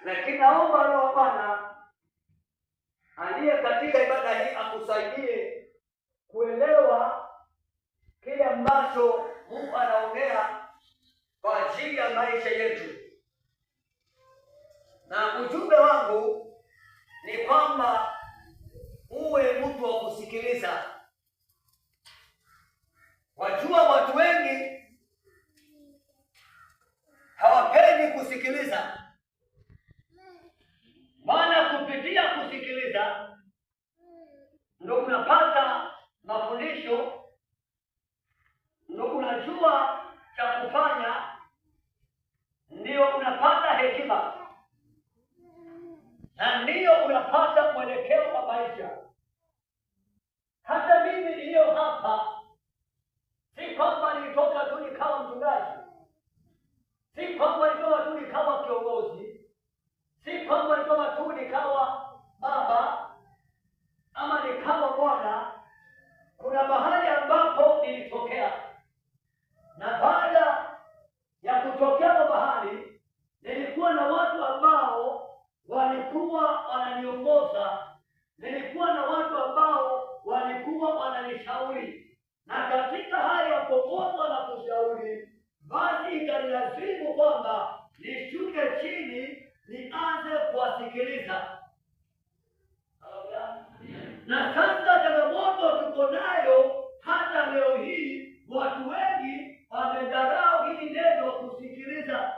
Lakini naomba Roho wa Bwana aliye katika ibada hii akusaidie kuelewa kile ambacho Mungu anaongea kwa ajili ya maisha yetu. Na ujumbe wangu ni kwamba uwe mtu wa kusikiliza. Wajua watu wengi hawapendi kusikiliza, maana kupitia kusikiliza ndio unapata mafundisho, ndio unajua cha kufanya, ndio unapata hekima, na ndio unapata mwelekeo wa maisha. Hata mimi niliyo hapa, si kwamba nilitoka tu nikawa mchungaji, si kwamba nilitoka tu nikawa kiongozi, si kwamba nilitoka tu nikawa baba ama nikawa bwana. Kuna mahali ambapo nilitokea, na baada ya kutokea mahali nilikuwa na watu ambao walikuwa wananiongoza, nilikuwa na watu ambao walikuwa wananishauri, na katika hali ya kuongozwa na kushauri, basi ikanilazimu kwamba nishuke chini nianze kuwasikiliza. Na sasa changamoto tuko nayo hata leo hii, watu wengi wamedharau hili neno kusikiliza.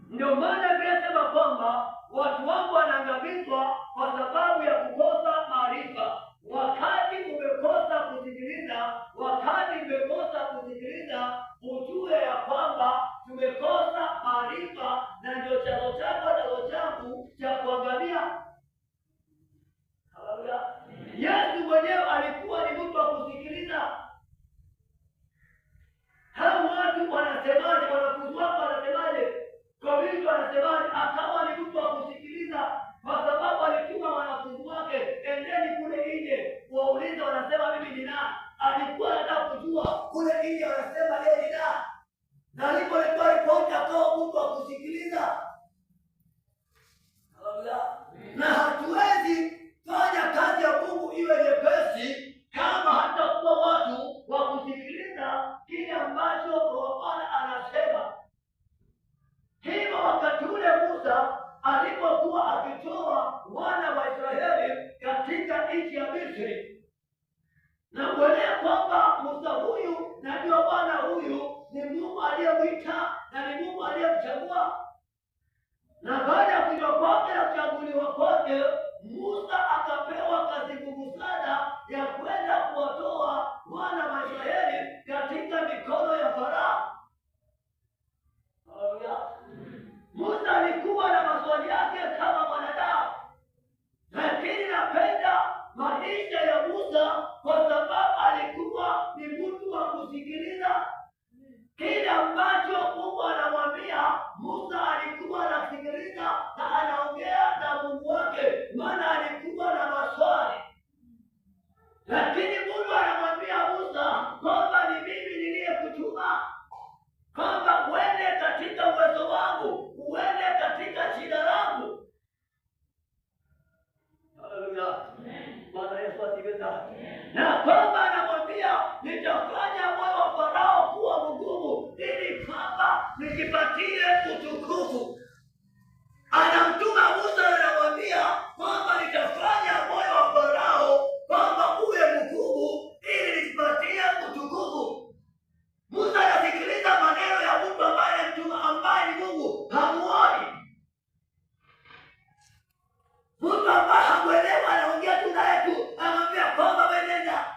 Ndio maana nimesema kwamba watu wangu wanaangamizwa kwa sababu ya kukosa maarifa. Wakati umekosa kusikiliza, wakati umekosa kusikiliza, ujue ya kwamba tumekosa maarifa, na ndio chanzo chako na changu cha kuangamia. Yesu mwenyewe alikuwa ni mtu wa kusikiliza. Hao watu wanasemaje? Wanafunzi wako wanasemaje? Korinto wanasemaje? Akawa ni mtu wa kusikiliza, kwa sababu alituma wanafunzi wake, endeni kule nje waulize wanasema mimi ni nani. Alikuwa anataka kujua kule nje wanasema yeye ni nani, na alipotoa ripoti akawa mtu wa kusikiliza. Na hatuwezi fanya kazi ya Mungu iwe nyepesi kama hatakuwa watu wa kusikiliza kile ambacho Bwana anasema. Hivyo wakati ule Musa alipokuwa akitoa wana wa Israeli katika nchi ya Misri, na kuelea kwamba Musa huyu na ndio Bwana huyu ni Mungu aliyemwita na ni Mungu aliyemchagua, na baada ya kuitwa kwake na kuchaguliwa kwake, Musa akapewa kazi ngumu sana ya kwenda kuwatoa wana wa Israeli katika mikono ya Farao. Musa alikuwa na maswali yake kama mwanadamu, lakini napenda maisha ya Musa kwa sababu alikuwa ni mtu wa kusikiliza kile ambacho Mungu anamwambia. Musa alikuwa anasikiliza na anaongea na Mungu wake, maana alikuwa na maswali. Lakini Mungu anamwambia Musa kwamba ni mimi niliyekutuma, kwamba uende katika uwezo wangu, uende katika jina langu. Haleluya. Bwana Yesu asifiwe. Na kwamba anamwambia nitafanya moyo wa Farao kuwa mgumu ili kwamba nijipatie utukufu. Anamtuma Musa, anamwambia kwamba nitafanya moyo wa Farao kwamba uwe mgumu ili nijipatie utukufu. Musa anasikiliza maneno ya mtu ambaye mtuma, ambaye ni Mungu, hamuoni. Mtu ambaye hamuelewa anaongea tu naye tu, anamwambia kwamba wewe nenda,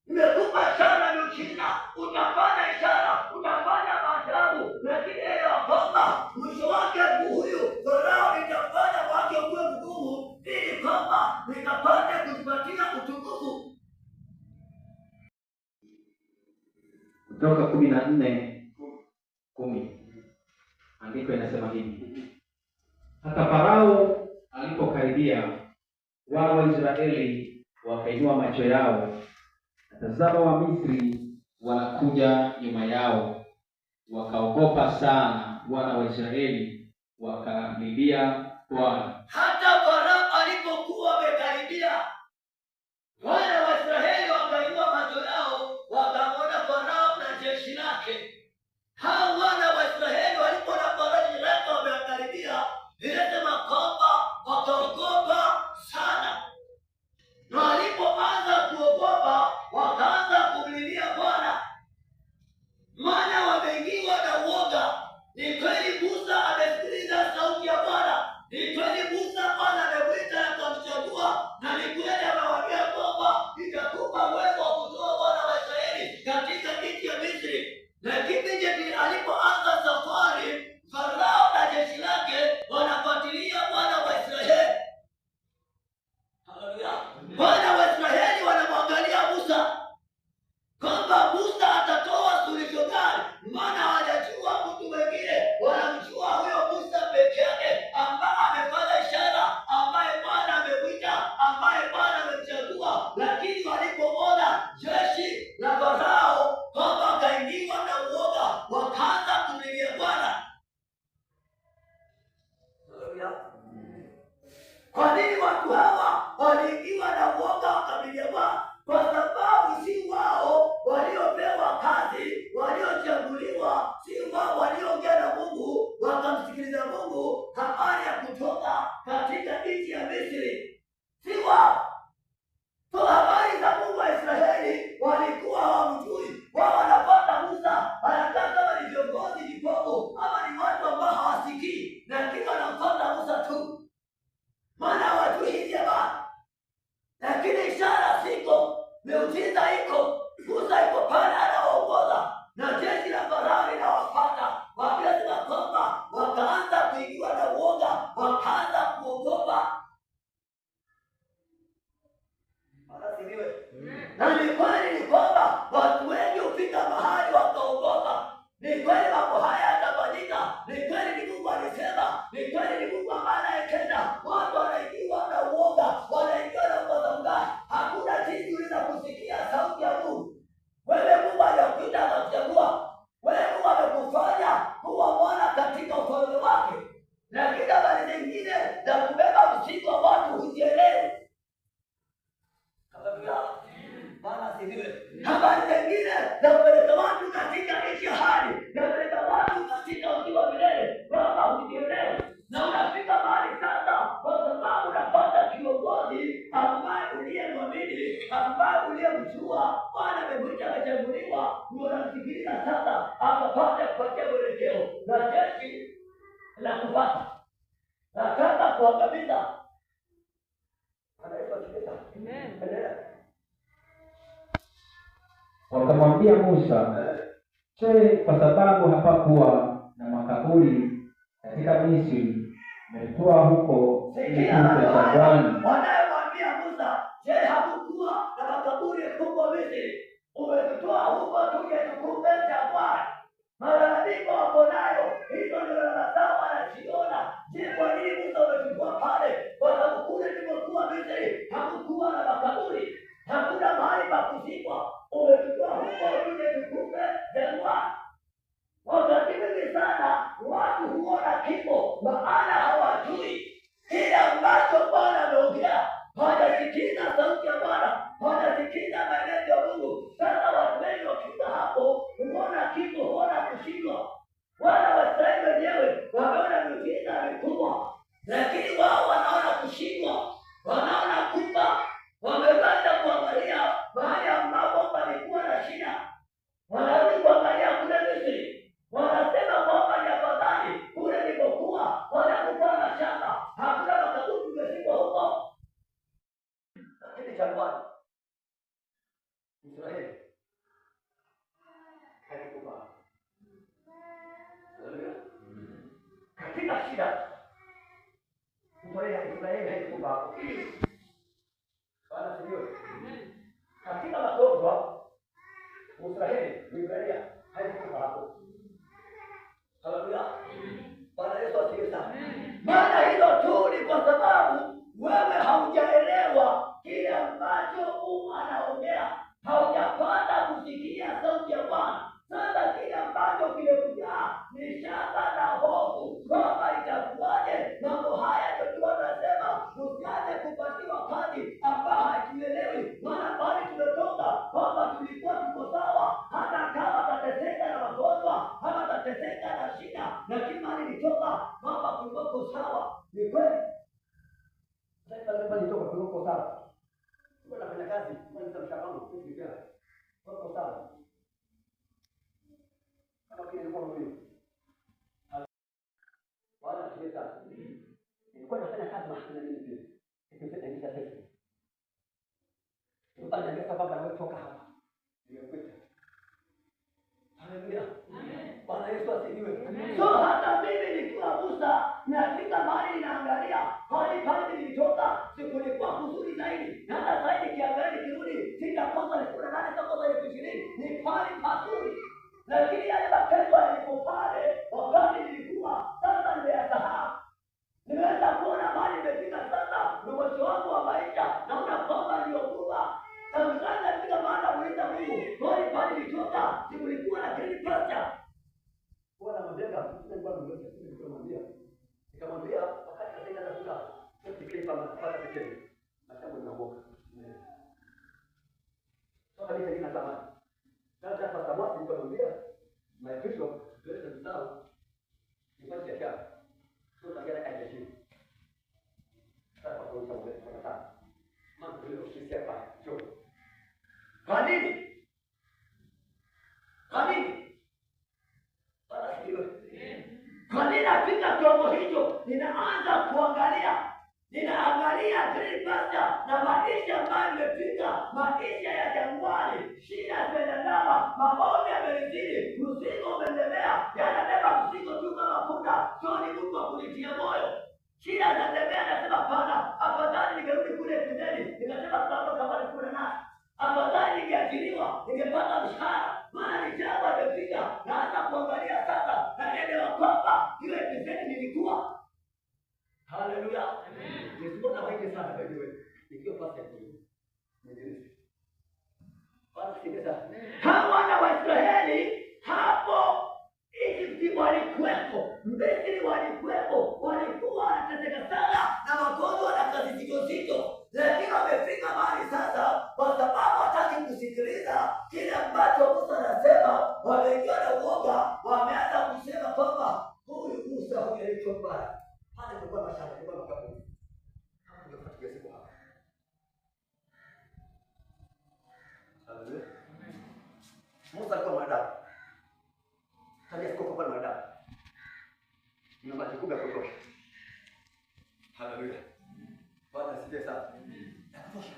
nimekupa ishara miujiza, utafanya ishara, utafanya maajabu, lakini elewa kwamba mwisho wake huyu Farao nitafanya wake uwe mgumu ili kwamba nikapate kujipatia utukufu. Kutoka 14:10 andiko inasema hivi: hata Farao alipokaribia, wana wa Israeli wakainua macho yao, na tazama, Wamisri wanakuja nyuma yao. Wakaogopa sana wana wa Israeli, wakamlilia Bwana. Hata Farao alipokuwa amekaribia, wana wa Israeli wakainua macho yao wakamwona Farao na jeshi lake. Hao wana wa Israeli walipoona Farao jeshi lake wamekaribia, inasema kwamba wakaogopa sana, na walipoanza kuogopa wakaanza kumlilia Bwana, maana wameingiwa na uoga. Ni kweli Musa amesikiliza sauti ya Bwana, ni kweli Musa Bwana amemwita na kumchagua, na ni kweli amewaambia kwamba nitakupa uwezo wa kutoa wana wa Israeli katika nchi ya Misri. Lakini je, alipoanza safari, Farao na jeshi lake wanafuatilia wana wa Israeli. Haleluya! Wana wa Israeli wanamwangalia Musa kwamba Musa atatoa suluhisho gani, maana hawajajua mtu mwingine, wanamjua huyo Musa peke yake ambaye amefanya ishara, ambaye Bwana amemwita, ambaye Bwana amemchagua. Lakini walipomwona jeshi la Farao kwamba wakaingiwa na uoga, wakaanza kumlilia Bwana. Kwa nini watu hawa waliingiwa na uoga wakamlilia Bwana? Kwa sababu si wao waliopewa kazi, waliochaguliwa, si wao walioongea na Mungu wakamsikiliza Mungu habari ya kutoka katika nchi ya Misri, si wao. So habari za Mungu wa Israeli walikuwa hawamjui. Wao wanapata Musa anakaa kama ni viongozi vipofu ama ni watu ambao hawasikii, lakini wanamfuata Musa tu, maana hawajui hizi habari. Lakini ishara ziko, miujiza iko, Musa iko pale anaongoza na jeshi la Farao linawapata. Wakasema kwamba wakaanza kuingiwa na uoga, wakaanza kuogopa. Na ni kweli ni kwamba watu wengi hufika mahali wakaogopa. Ni kweli mambo haya yatafanyika, ni kweli ni Mungu alisema, ni kweli ni Mungu ambaye anayetenda. Watu wanaingiwa na uoga, wanaingiwa na uoga gani? Hakuna jinsi unaweza kusikia sauti ya Mungu. Wewe Mungu hajakuita akakuchagua, wewe Mungu amekufanya kuwa mwana katika ufalme wake, lakini habari zingine za kubeba mzigo watu huzielewi. Bwana asifiwe. Habari zingine za kupeleka watu katika nchi ya ahadi, na kupeleka watu katika uzima wa milele, Baba hujielewe. Na unafika mahali sasa, kwa sababu unapata kiongozi ambaye uliyemwamini, ambaye uliyemjua, Bwana amemwita, amechaguliwa, unamsikiliza sasa, akapata kupatia mwelekeo na jeshi la kupata nataka kuangamiza. Amen. Wakamwambia Musa, je, kwa sababu hapakuwa na makaburi katika Misri umetoa huko kile cha Bwana? Wanayemwambia Musa, je, hakukuwa na makaburi huko Misri? Umetoa huko tuje tukupe cha Bwana. Malalamiko wako nayo, hizo ndio wanasema wanajiona. Je, kwa nini Musa umechukua pale? Kwa sababu kule tulipokuwa Misri hakukuwa na makaburi, hakuna mahali pa kuzikwa. Umechukua huko tuje tukupe cha Bwana. Wakati mwingi sana watu huona kifo, maana hawajui kile ambacho Bwana ameongea. Hawajasikiza sauti ya Bwana, hawajasikiza maelezo ya Mungu. Sasa watu wengi wakifika hapo huona kifo, huona kushindwa. Wana wa Israeli wenyewe wameona miujiza mikubwa, lakini wao wanaona kushindwa, wanaona kufa. Wameanza kuangalia mahali ambapo palikuwa na shida, wanarudi kuangalia kule Misri, wanasema kwamba ni afadhali kule nilipokuwa, wanakuwa na shamba, hakuna makaburi tumezikwa huko. Lakini jangwani Israeli haikufa. Katika shida Israeli haikufa. Bwana asifiwe. Katika magonjwa Israeli haikufa hapo. Haleluya. Bwana Yesu asifiwe sana. Maana hilo tu ni kwa sababu wewe haujaelewa kile ambacho Mungu anaongea, haujapata kusikia sauti ya Bwana. Sasa kile ambacho kimekujaa ni shaka na hofu kwamba itakuwa nilikuwa mimi. Bwana tuweza. Nilikuwa nafanya kazi mahali mimi pia. Nikifanya sasa. Bwana ndio sababu anatoka hapa. Nimekuita. Haleluya. Amen. Bwana Yesu asifiwe. So hata mimi nikiwa Musa nafika mahali naangalia hali pale nilitoka sikulikuwa kuzuri zaidi. Na hata zaidi kiangalia kirudi sitakosa ni kuna nani sitakosa ni 20 ni pale pazuri. Lakini yale mateso yalipo pale wakati nilikuwa sasa nimeyasahau. Nimeweza kuona mahali nimefika sasa mwisho wangu wa maisha naona kwamba ndio kuwa sasa katika maana kuita Mungu hali pale nilitoka sikulikuwa na green pasture. Bwana mjenga nilikuwa nimemwambia nikamwambia wakati katika tafuta tukipita kama kupata pekee na sababu ninaboka. Sasa mimi nina tamani. Sasa kwa sababu nikamwambia my bishop ndio mtao nipate kiasi. Sio tangia kaje chini. Sasa kwa sababu kwa sababu mambo ndio sisi hapa. Kwa nini? Kwa nini? Kwa nini napika kiwango hicho? Ninaanza kuangalia. Ninaangalia green pasture na maisha ambayo nimepika, maisha ya jangwani, shida zimeandama, maombi yamenizidi, mzigo umelemea, yanabeba mzigo tu kama punda, sio ni mtu wa kunitia moyo. Shida zinatembea, nasema hapana, afadhali ningerudi kule shuleni, nikasema kama kama kuna nani. Afadhali ningeajiriwa, ningepata mshahara, maana ni jambo nimepika, na hata kuangalia sasa, naelewa kwamba hiyo epizeni nilikuwa. Haleluya. Amen. Nisipona wengi sana kwa hiyo. Ikiwa pasta hiyo. Ndio. Basi sikiliza. Hawa na Waisraeli hapo Egypt walikuwepo, Misri walikuwepo, walikuwa wanateseka sana na magonjwa na kazi zito. Lakini wamefika mahali sasa kwa sababu hataki kusikiliza kile ambacho Musa anasema, wameingia na uoga, wameanza kusema kwamba huyu Musa huyu alicho mbaya. Hata kwa mashamba kwa makaburi. Kama tungefuatilia siku hapa. Haleluya. Musa alikuwa mwanadamu. Sasa siko kwa mwanadamu. Ni majukumu ya kutosha. Haleluya. Bwana asifiwe sana. Ya kutosha.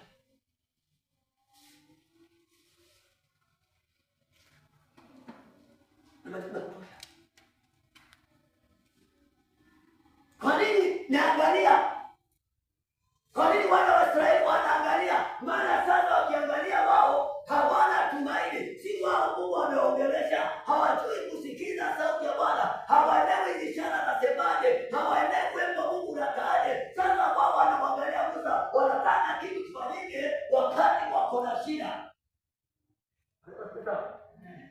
Ni majukumu ya kutosha. Kwa nini naangalia? Kwa nini wana wa Israeli wanaangalia? Maana sasa wakiangalia wao hawana tumaini. Si wao Mungu ameongelesha, hawajui kusikiza sauti ya Bwana, hawaelewi ishara nasemaje, hawaelewi wimbo Mungu unakaaje. Sasa wao wanamwangalia Musa, wanataka kitu kifanyike wakati wako na shida.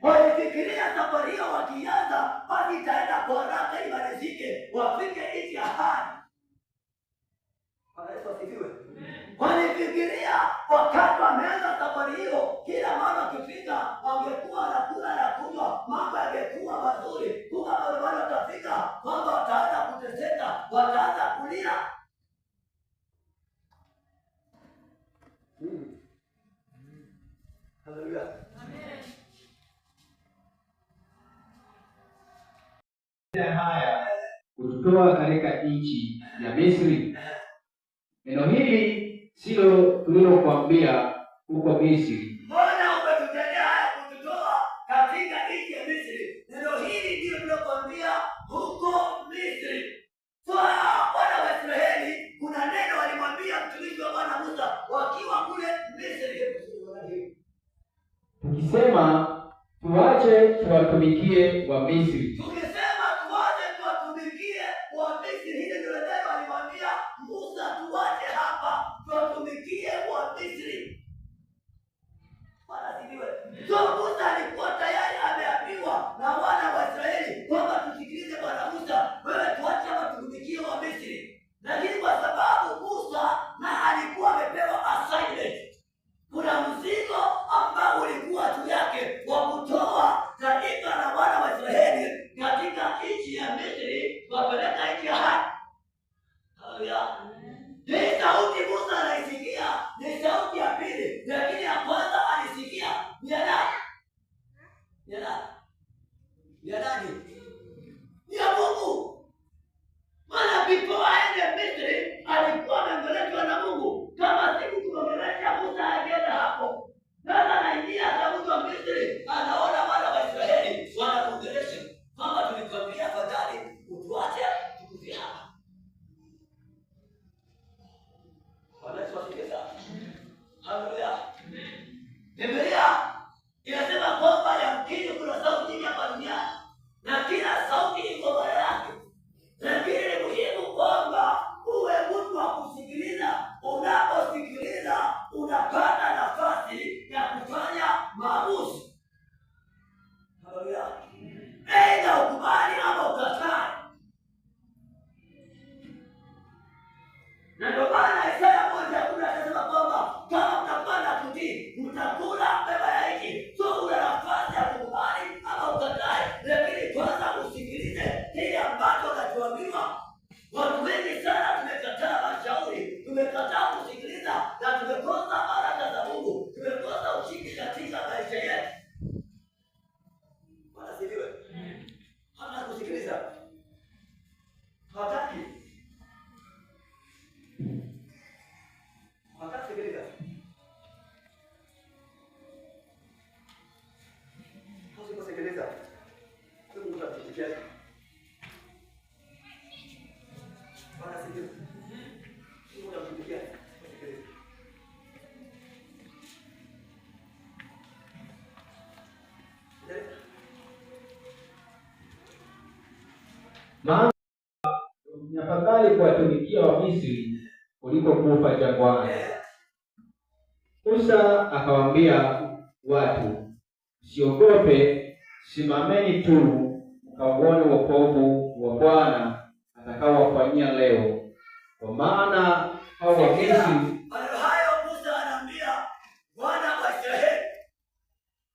Walifikiria safari hiyo wakianza basi itaenda kwa haraka imalizike, wafike nchi ya ahadi. Bwana Yesu asifiwe. Walifikiria wakati wameanza safari hiyo, kila mara wakifika wangekuwa wanakula na kunywa, mambo yangekuwa mazuri. Kumbe wale watafika kwamba wataanza kuteseka, wataanza kulia. Haleluya. Haya kutoa katika nchi ya Misri. Neno hili silo tulilokuambia huko Misri. Mbona umetutendea haya kututoa katika nchi ya Misri? Neno hili ndio tulilokuambia huko Misri. So wana wa Israeli kuna neno walimwambia mtumishi wa Bwana Musa wakiwa kule Misri. Tukisema tuache tuwatumikie wa Misri. Tukisema tuache tuwatumikie wa Misri, hili ndio neno alimwambia Musa, tuache hapa tuwatumikie wa Misri. Bwana asifiwe. So Musa alikuwa tayari ameambiwa na wana wa Israeli kwamba tusikilize Bwana Musa, wewe tuache hapa tutumikie wa Misri. Lakini kwa sababu Musa na alikuwa amepewa assignment, kuna mzigo ambao ulikuwa juu yake wa kutoa taifa la wana wa Israeli ya nani? Ya Mungu. Maana before aende Misri alikuwa ameongeleshwa na Mungu. Kama siku kuongelesha Musa akienda hapo. Sasa anaingia akauzwa Misri, anaona wana wa Israeli wanamuongelesha. Mama, tulikwambia afadhali utuache tukufie hapa. Wanatuasikiza. Haleluya. Biblia inasema kwamba yamkini kuna sauti nyingi hapa duniani na kila sauti iko mbele yake, lakini ni muhimu kwamba uwe mtu wa kusikiliza. Unaposikiliza unapata nafasi ya kufanya maamuzi. Haleluya. Aidha ukubali ama ukatae. Na ndio maana Isaya 1:10 anasema kwamba kama mtapanda kutii mtakula mema ya nchi. So una nafasi ya kukubali ama ukatae, lakini kwanza usikilize kile ambacho unachoambiwa. Watu wengi sana tumekataa mashauri, tumekataa kusikiliza na tumekosa baraka za Mungu, tumekosa ushindi katika maisha yetu. Wanasifiwe. Hata kusikiliza hataki. Sikiliza. Usiposikiliza, Mungu atakuchukia. Bwana sikiliza. Mungu atakuchukia. Usisikilize. Maana ni afadhali kuwatumikia Wamisri kuliko kufa jangwani. Musa akawaambia watu, msiogope, simameni tu mkauone wokovu wa Bwana atakaowafanyia leo, kwa maana hao Wamisri. Hayo Musa anaambia wana wa Israeli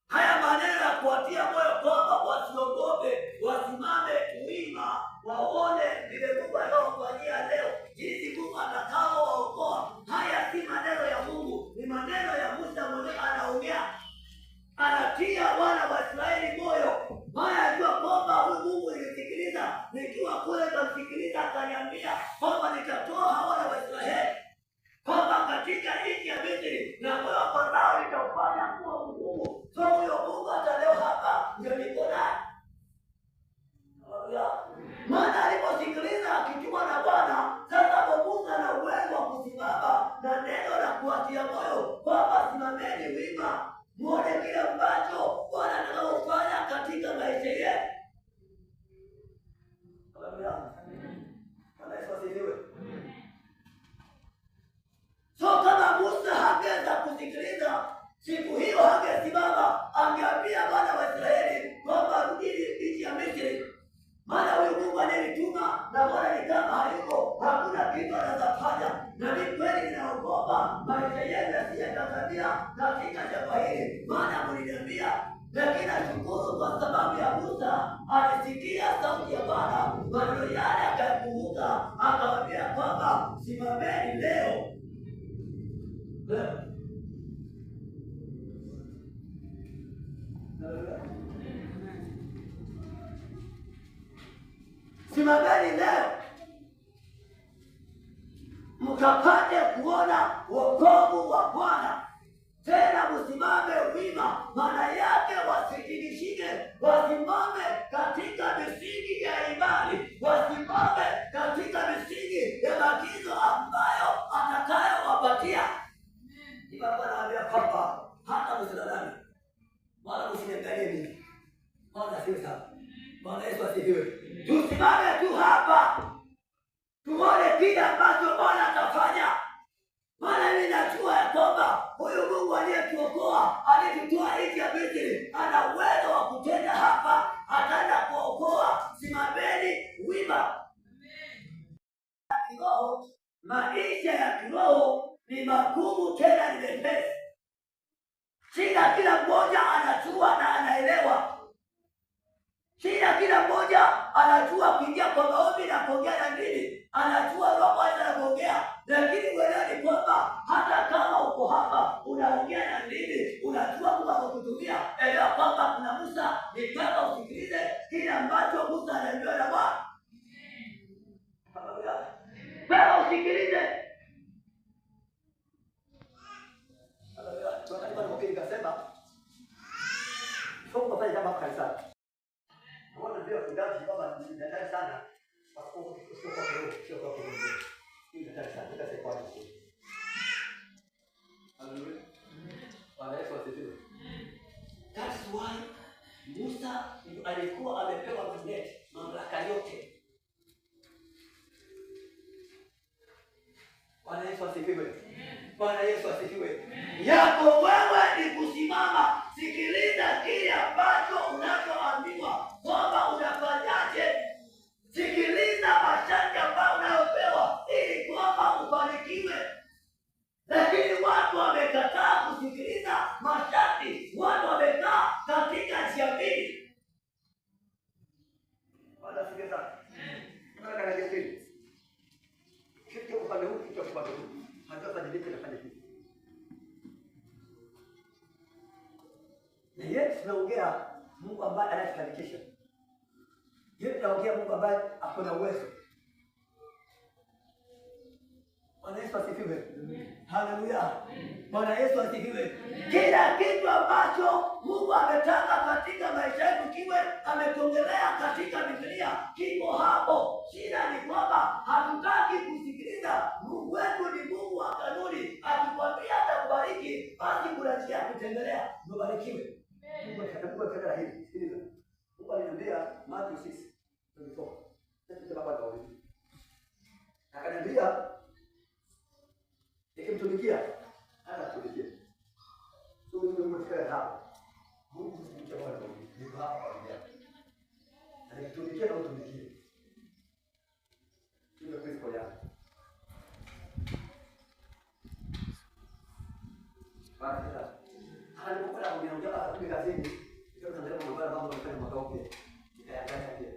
haya maneno ya kuwatia moyo kwamba wasiogope, wasimame wima, waone vile Mungu anaowafanyia leo, jinsi Mungu atakaowaokoa. Haya si maneno ya Mungu, ni maneno ya Musa mwenyewe anaongea. Anatia wana wa Israeli moyo. Maana ajua kwamba huyu Mungu nilisikiliza, nikiwa kule nikamsikiliza, akaniambia kwamba nitatoa hawa wana wa Israeli kwamba katika nchi ya Misri na moyo wako nao nitaufanya kuwa Mungu. So huyo Mungu hata leo hapa ndio niko naye. Maana aliposikiliza akitumwa na Bwana, sasa Mungu ana uwezo wa kusimama na neno la kuwatia moyo kwamba simameni wima, muone kile ambacho Bwana anafanya katika maisha yetu. Haleluya. Bwana Yesu asifiwe. So kama Musa hangeweza kusikiliza, siku hiyo hangesimama, angeambia wana wa Israeli kwamba rudini nchi ya Misri. Maana huyu Mungu anayetuma na Bwana ni kama hayuko, hakuna kitu anazofanya. Na ni kweli ninaogopa maisha yetu yasiyetazamia katika jambo hili. Maana mliniambia, lakini nashukuru kwa sababu ya Musa alisikia sauti ya Bwana, maneno yale akayakumbuka, akawaambia kwamba simameni leo. Simameni leo mkapate kuona wokovu wa Bwana. Tena msimame wima, maana yake wasitikisike, wasimame katika misingi ya imani, wasimame katika misingi ya maagizo ambayo atakayowapatia. Ndipo Bwana anawaambia kwamba hata msilalame wala msiniangalie mimi. Bwana asifiwe sana. Bwana Yesu asifiwe. Tusimame tu hapa tuone kile ambacho Bwana atafanya. Maana mimi najua ya kwamba huyu Mungu aliyetuokoa, aliyetutoa nchi ya Misri, ana uwezo wa kutenda hapa, ataenda kuokoa. Simameni wima. Kiroho, maisha ya kiroho ni magumu tena ni mepesi. Shida kila mmoja anajua na anaelewa. Shida kila mmoja anajua kuingia kwa maombi na kuongea na nini, anajua roho na kuongea, lakini wewe ni kwamba hata kama uko hapa unaongea na nini, unajua Mungu akutumia. Elewa kwamba kuna Musa, ni kama usikilize kile anaambia mchungaji kwamba ni hatari sana. Sio kwa kiroho. Hii ni hatari sana. Ndio kwa sababu. Haleluya. Bwana Yesu asifiwe. That's why Musa alikuwa amepewa mandate, mamlaka yote. Bwana Yesu asifiwe. Bwana Yesu asifiwe. Yako wewe ni kusimama, sikiliza kile ambacho unachoambiwa kwamba unafanyaje. Sikiliza masharti ambayo unayopewa ili kwamba ufanikiwe. Lakini watu wamekataa kusikiliza masharti. Watu wamekaa katika njia mbili. Bwana sikiliza. Nataka niambie kitu upande huu, kitu upande huu. Hata badilike na fanya hivi. Na yeye tunaongea Mungu ambaye anatufanikisha. Yeye tunaongea Mungu ambaye ako na uwezo. Bwana Yesu asifiwe. Haleluya. Bwana Yesu asifiwe. Kila kitu ambacho Mungu ametaka katika maisha yetu kiwe ametongelea katika Biblia kiko hapo. Shida ni kwamba hatutaki kusikiliza. Mungu wetu ni Mungu wa kanuni. Akikwambia atakubariki, basi kuna njia ya kutembelea ubarikiwe. Mungu atakuwa hivi. Sikiliza. Mungu aliniambia Mathayo 6:24. Sasa baba atawaambia. Akaniambia ikimtumikia hata kutumikia. Sio ndio mfano hapo. Mungu msikie wala ni hapa kwa yeye. Alitumikia na utumikie. Ndio Kristo yake. Basi alipokuwa anaongea hapa kwa kazini, ndio tunaendelea mambo ya mambo yanafanya makao pia. Ikayakata pia.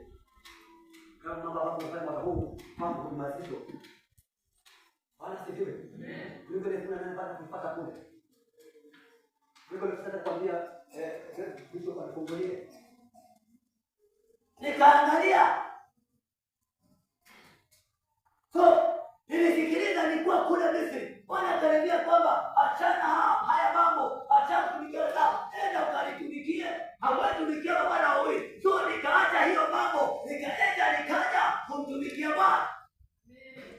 Kama mambo yanafanya makao, mambo ni mazito. Bwana sifiwe. Mungu ndiye anayepata kupata kule. Mungu anataka kuambia hicho kwa kufungulia. Nikaangalia. So, nilisikiliza nilikuwa kule Misri. Bwana akaniambia kwamba achana haya mambo, achana kutumikia nao. Enda ukalitumikie. Hawezi tumikia Bwana huyu. So nikaacha hiyo mambo, nikaja kumtumikia Bwana.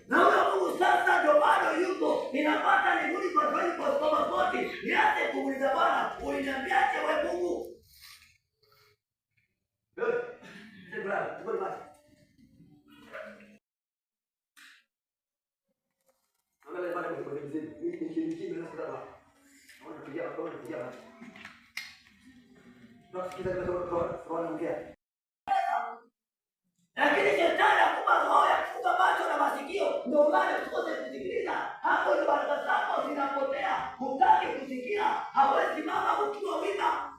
Na huyo Mungu sasa ndio bado yuko. Ninapata nirudi kwa kweli kwa sababu wote. Niache kumuuliza Bwana, uliniambiaje wewe Mungu? Wewe, tuko wapi? Angalia bwana kwa mzee. Hii na sasa. Naona kuja hapo na kuja hapo. Ndio sikiza kwa ongea. Lakini shetani akupa roho ya kufunga macho na masikio, ndio maana tukose kusikiliza. Hapo ni baraka zako zinapotea. Hutaki kusikia, hawezi mama ukiwa wima.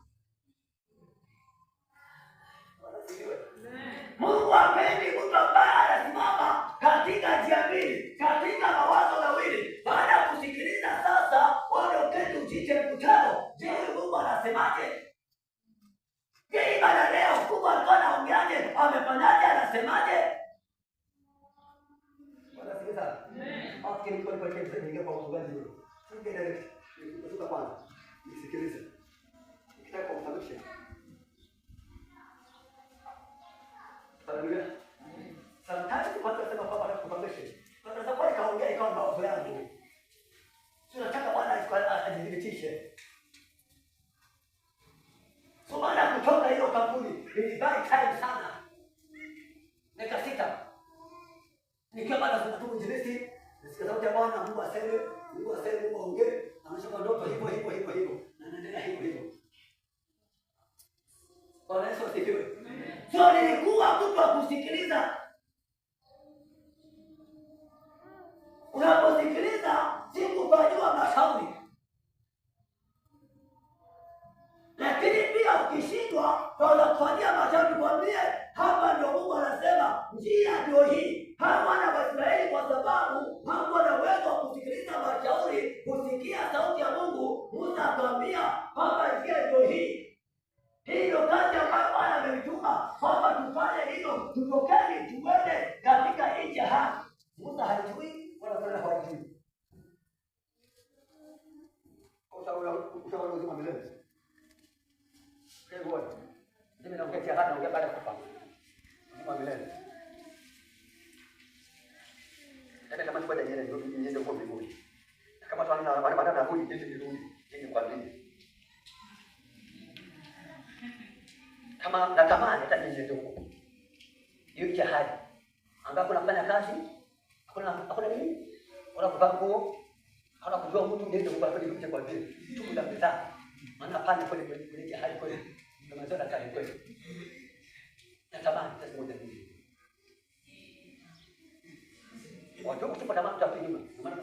Mungu hapendi mtu ambaye anasimama katika njia mbili, katika mawazo mawili. Baada ya kusikiliza sasa, wewe uketi ujiche mkutano. Je, Mungu anasemaje? Je, ibada leo Mungu alikuwa anaongeaje? Amefanyaje? Anasemaje? Bwana sikiliza. Hapo nilikuwa nipatie ninge kwa mchungaji huyo. Singeelewa. Nikutoka kwanza. Nisikilize. Nikitaka kumfahamisha. Haleluya. Sometimes watu wanasema kwamba wanakufahamisha. Wanaweza kuwa kaongea ikawa mawazo yangu. Tunataka Bwana ajidhibitishe. So baada ya kutoka hiyo kampuni, nilibai time sana. Nikasita. Nikiwa bado tunatumu jinsi, nisikia sauti ya Bwana, Mungu aseme, Mungu ongee, anasema ndoto hivyo. Na naendelea hivyo. Bwana Yesu asifiwe. So nilikuwa mtu wa kusikiliza. Unaposikiliza, sikufanywa mashauri. Lakini pia ukishindwa, tunakufanyia mashauri kwambie, hapa ndio Mungu anasema, njia ndio hii. Hawa wana wa Israeli kwa sababu hakuwa na uwezo wa kusikiliza mashauri, kusikia sauti ya Mungu, Musa akamwambia, hapa njia ndio hii. Hii ndio kazi ambayo Bwana ametuma, kwamba tufanye hilo, tutokeni tuende katika nchi ya haki. Musa hajui, wala Bwana hawajui. Ushauri uzima milele. Kwa hiyo, mimi naongea hata naongea baada ya kufa. kitu kizuri ili kwambie. Kama natamani hata niende huko. Hiyo jihadi. Angapo unafanya kazi, hakuna nini? Unakuvaa nguo, hakuna kujua mtu ndio kwa kweli kuja kwambie. Tu la pesa. Maana pale kule jihadi kule. Kama zote kali kweli. Natamani sasa moja hivi. Watu kutupa tamaa tutapigwa. Maana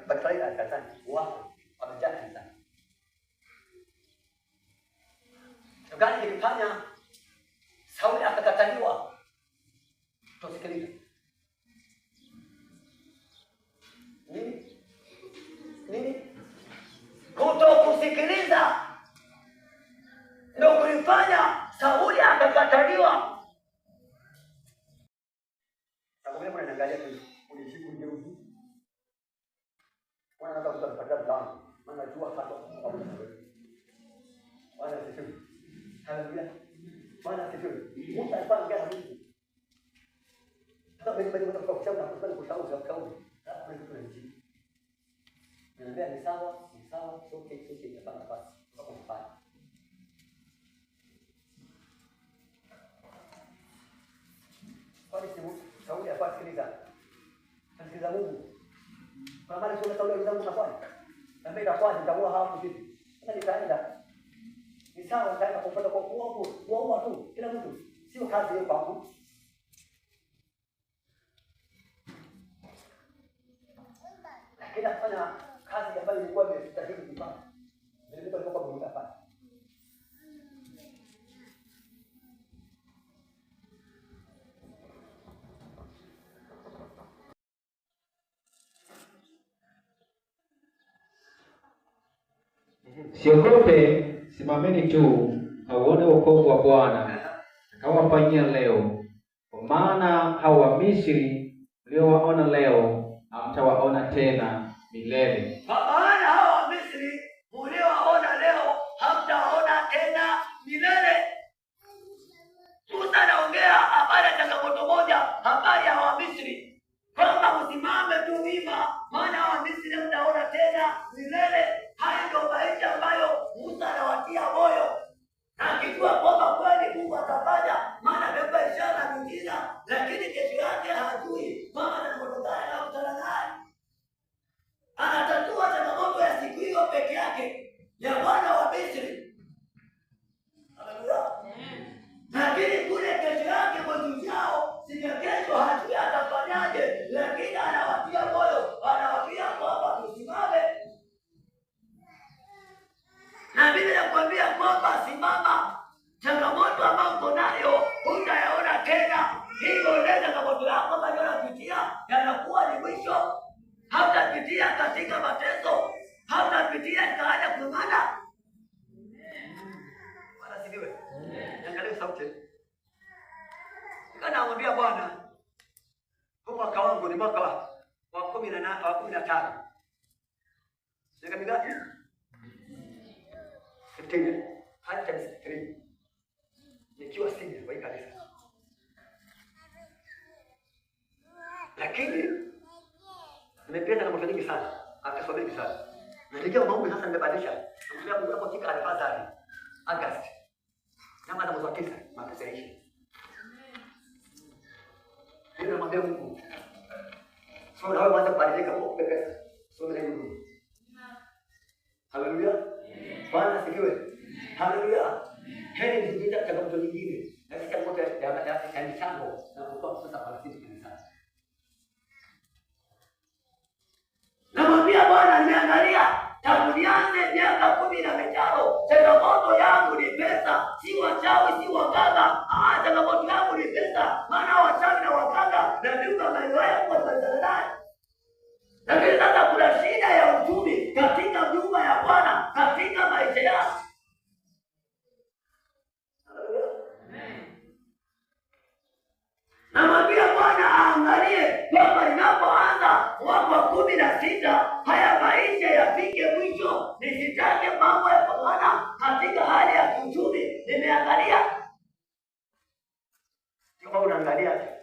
bakari atakazana. Wao wamejaa sana. Gani kilifanya Sauli akakataliwa? Tusikilize. Nini? Kutokusikiliza ndio kulifanya Sauli akakataliwa. Sababu mimi naangalia tu ulishiku njeuzi. Wanataka kutapata damu. Maana jua hata kwa wana sisi. Haleluya. Bwana asifiwe. Mungu alikuwa anaongea na mimi. Sasa mimi bado nataka kushauri na kushauri za kauli. Sasa mimi tunajii. Niambia ni sawa, sote tutapata nafasi. Kwa kufanya. Kwa nini Sauli alikuwa sikiliza? Sikiliza Mungu. Kwa maana sio Sauli ndio mnafanya. Na mimi nafanya nitakuwa hapo vipi? Sasa nitaenda ni sawa nitaenda kupata kwa kuua tu kila mtu, sio kazi hiyo kwangu. Lakini afanya kazi ambayo ilikuwa imestahili kufanya. Nilikuwa kwa Mungu afanye. Siogope, simameni tu, auone wokovu wa Bwana akawafanyia leo. Kwa maana hao Wamisri mliowaona leo hamtawaona tena milele. Kwa maana hao Wamisri mliowaona leo hamtawaona tena milele. Musa anaongea habari ya changamoto moja, habari ya Wamisri, kwamba usimame tu wima, maana Wamisri hamtaona tena milele. Haya ndio maisha ambayo Musa anawatia moyo, akijua kwamba kweli Mungu atafanya, maana amempa ishara na miujiza, lakini kesho yake hajui kwamba changamoto gani anakutana nayo. Anatatua changamoto ya siku hiyo peke yake ya wana wa Misri. Haleluya. Lakini kule kesho yake mwezi ujao, siku ya kesho hajui atafanyaje, lakini anawatia moyo, anawaambia kwamba tusimame. Na mimi nakwambia kwamba simama. Changamoto ambayo uko nayo utayaona tena. Hivyo ile changamoto yako ambayo unapitia yanakuwa ni mwisho. Hautapitia katika mateso, hautapitia kaada kung'ana. Bwana sifiwe. Angalia sauti. Nikamwambia Bwana, mwaka wangu ni mwaka wa 15. Miaka mingapi? 15. Hata 3. Nikiwa senior kwa kanisa. Lakini nimependa na mambo mengi sana, akasomeni sana. Na nikiwa maombi sasa nimebadilisha. Namwambia Mungu hapo tika alifadhali. August. Kama na mwezi wa 9, mapesaishi. Ndio namwambia Mungu. Sio na wewe mwanzo kubadilika kwa pesa. Sio na Mungu. Haleluya. Bwana sikiwe. Haleluya. Heri ndio changamoto nyingine. Na changamoto ya michango na kutoa pesa kwa sisi kanisa. Namwambia Bwana, nimeangalia tangu nianze miaka 15, changamoto yangu ni pesa, si wachawi, si waganga. Changamoto yangu ni pesa, maana wachawi na waganga na viunga maeneo yangu wataendelea. Lakini sasa kuna shida ya uchumi katika nyumba ya Bwana, katika maisha yako. Namwambia Bwana aangalie kwamba ninapoanza mwaka wa 16 haya maisha yafike mwisho, nisitake mambo ya pangana katika hali ya kiuchumi. Nimeangalia. Kama unaangalia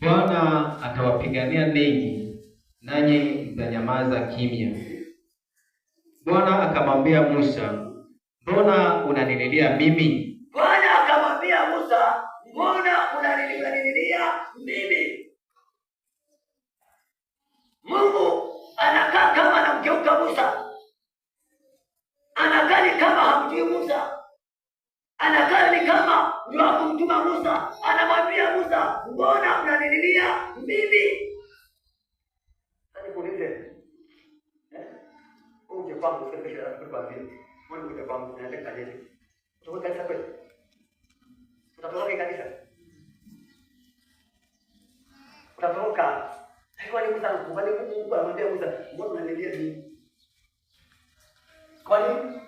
Bwana atawapigania ninyi, nanyi mtanyamaza kimya. Bwana akamwambia Musa, mbona unanililia mimi? Bwana akamwambia Musa, mbona unanililia mimi? Mungu anakaa kama anamgeuka Musa. Anakaa ni kama hamjui Musa. Anakaa ni kama ndio hakumtuma Musa. Anamwambia Musa, mbona unanililia mimi? Sasa nikuulize. Uje kwangu kesho kwa vile. Mbona uje kwangu unaleta nini? Utakuwa kanisa kweli? Utatoka kanisa? Utatoka. Kwa nini Musa anakubali Mungu anamwambia Musa, mbona unanililia mimi? Kwa nini?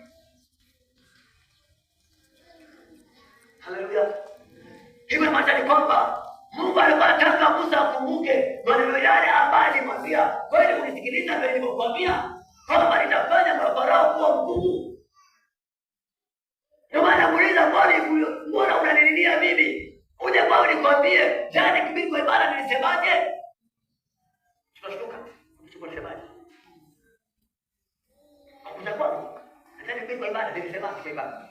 Haleluya. Hiyo maana ni kwamba Mungu alikuwa anataka Musa akumbuke maneno yale ambayo alimwambia. Kweli unisikiliza vile nilivyokuambia kwamba nitafanya Farao kuwa mgumu. Ndio maana muuliza mbona unanililia mimi? Uje kwao nikwambie, jana kipindi kwa ibada nilisemaje? Tunashtuka. Tunasemaje? Hakuna kwangu. Hata kipindi kwa ibada nilisemaje kwa ibada?